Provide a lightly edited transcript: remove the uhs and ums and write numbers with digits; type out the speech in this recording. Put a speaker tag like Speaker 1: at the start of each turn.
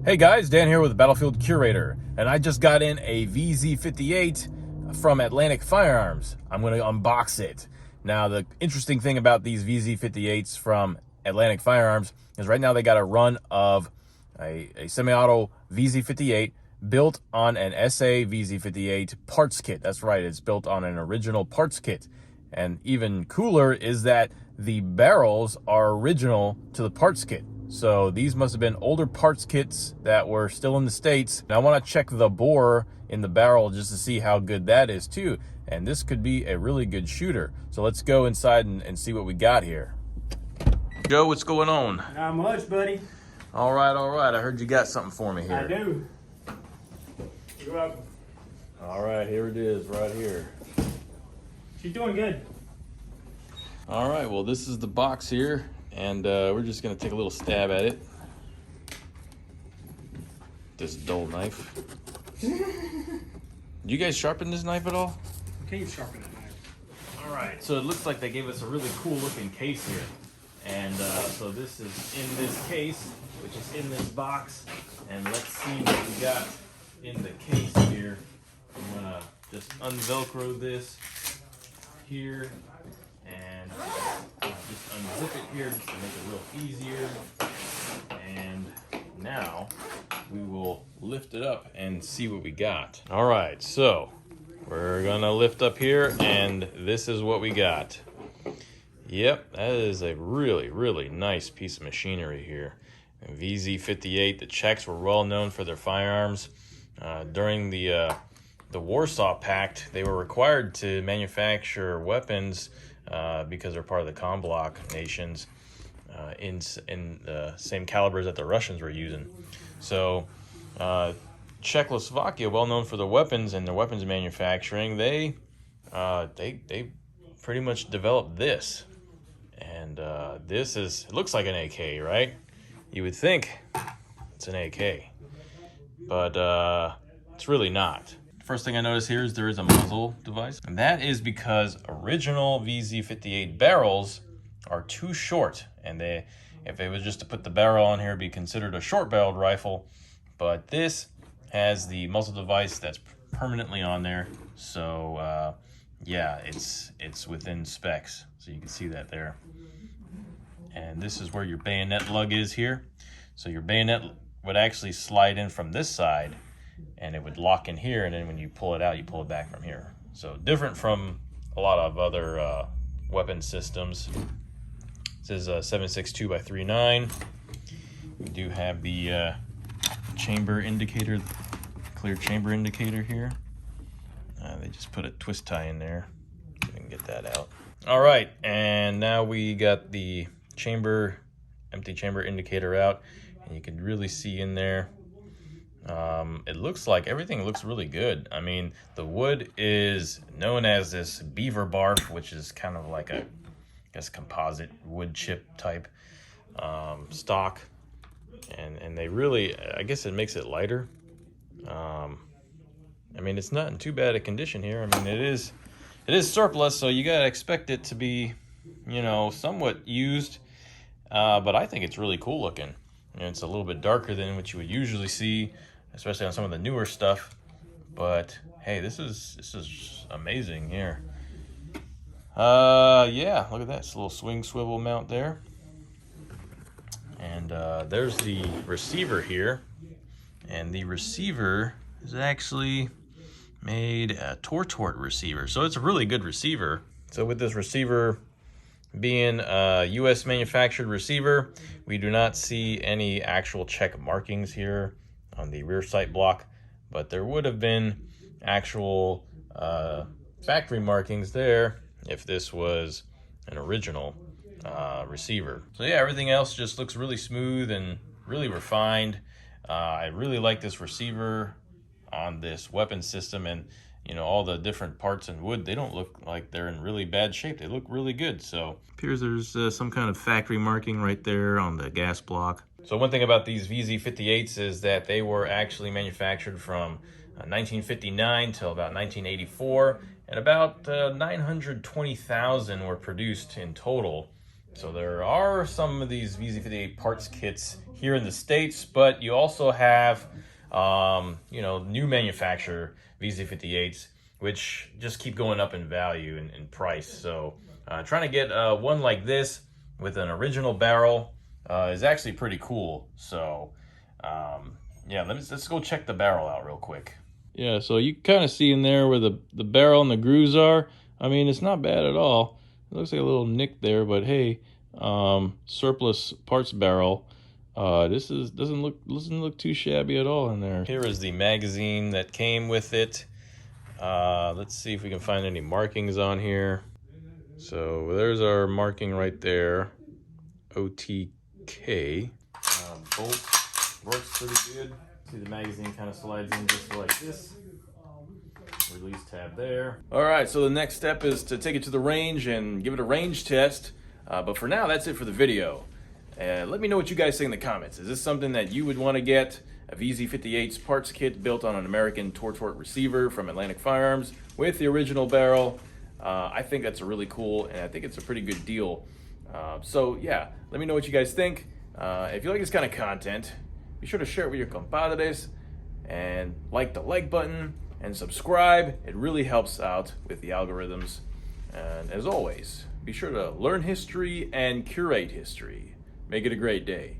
Speaker 1: Hey guys, Dan here with Battlefield Curator, and I just got in a Vz.58 from Atlantic Firearms. I'm going to unbox it. Now, the interesting thing about these Vz.58s from Atlantic Firearms is right now they got a run of a semi-auto Vz.58 built on an SA Vz.58 parts kit. That's right, it's built on an original parts kit. And even cooler is that the barrels are original to the parts kit. So these must have been older parts kits that were still in the States. Now I want to check the bore in the barrel just to see how good that is too. And this could be a really good shooter. So let's go inside and see what we got here. Joe, what's going on?
Speaker 2: Not much, buddy.
Speaker 1: All right, all right. I heard you got something for me here.
Speaker 2: I do. You're welcome.
Speaker 1: All right, here it is right here.
Speaker 2: She's doing good.
Speaker 1: All right, well, this is the box here. And we're just gonna take a little stab at it. This dull knife. Do you guys sharpen this knife at all?
Speaker 2: Okay, you sharpen that knife.
Speaker 1: All right, so it looks like they gave us a really cool looking case here. And so this is in this case, which is in this box. And let's see what we got in the case here. I'm gonna just unvelcro this here. And just unzip it here just to make it a little easier. And now we will lift it up and see what we got. All right, so we're gonna lift up here and this is what we got. Yep, that is a really, really nice piece of machinery here. Vz.58, the Czechs were well known for their firearms. During the Warsaw Pact, they were required to manufacture weapons because they're part of the combloc nations in the same calibers that the Russians were using. So Czechoslovakia, well known for their weapons and their weapons manufacturing, they pretty much developed this. And this is, it looks like an AK, right? You would think it's an AK, but it's really not. First thing I notice here is there is a muzzle device, and that is because original Vz.58 barrels are too short, and if it was just to put the barrel on here, it'd be considered a short-barreled rifle. But this has the muzzle device that's permanently on there, so yeah, it's within specs, so you can see that there. And this is where your bayonet lug is here. So your bayonet would actually slide in from this side, and it would lock in here, and then when you pull it out, you pull it back from here. So different from a lot of other weapon systems. This is a 7.62 by 3.9. We do have the chamber indicator, clear chamber indicator here. They just put a twist tie in there. We can get that out. All right, and now we got the empty chamber indicator out, and you can really see in there. It looks like everything looks really good. I mean, the wood is known as this beaver barf, which is kind of like a, I guess, composite wood chip type stock, and they really, I guess it makes it lighter. I mean, it's not in too bad a condition here. I mean, it is surplus, so you gotta expect it to be, you know, somewhat used. But I think it's really cool looking. And it's a little bit darker than what you would usually see, especially on some of the newer stuff. But hey, this is amazing here. Yeah, look at that. It's a little swing swivel mount there. And there's the receiver here. And the receiver is actually made a Tortort receiver. So it's a really good receiver. So with this receiver being a U.S. manufactured receiver, we do not see any actual Czech markings here on the rear sight block, but there would have been actual factory markings there if this was an original receiver. So yeah, everything else just looks really smooth and really refined. I really like this receiver on this weapon system, and you know, all the different parts in wood, they don't look like they're in really bad shape. They look really good. So appears there's some kind of factory marking right there on the gas block. So one thing about these Vz.58s is that they were actually manufactured from 1959 till about 1984, and about 920,000 were produced in total. So there are some of these Vz.58 parts kits here in the States, but you also have, you know, new manufacturer Vz.58s, which just keep going up in value and price. So trying to get one like this with an original barrel is actually pretty cool. So yeah, let's go check the barrel out real quick. Yeah, so you kind of see in there where the barrel and the grooves are. I mean, it's not bad at all. It looks like a little nick there, but hey, surplus parts barrel. This doesn't look too shabby at all in there. Here is the magazine that came with it. Let's see if we can find any markings on here. So there's our marking right there, OTK. Bolt works pretty good. See, the magazine kind of slides in just like this. Release tab there. All right, so the next step is to take it to the range and give it a range test. But for now, that's it for the video. Let me know what you guys think in the comments. Is this something that you would want to get? A Vz.58's parts kit built on an American Tortort receiver from Atlantic Firearms with the original barrel. I think that's a really cool, and I think it's a pretty good deal. So yeah, let me know what you guys think. If you like this kind of content, be sure to share it with your compadres and like the like button and subscribe. It really helps out with the algorithms. And as always, be sure to learn history and curate history. Make it a great day.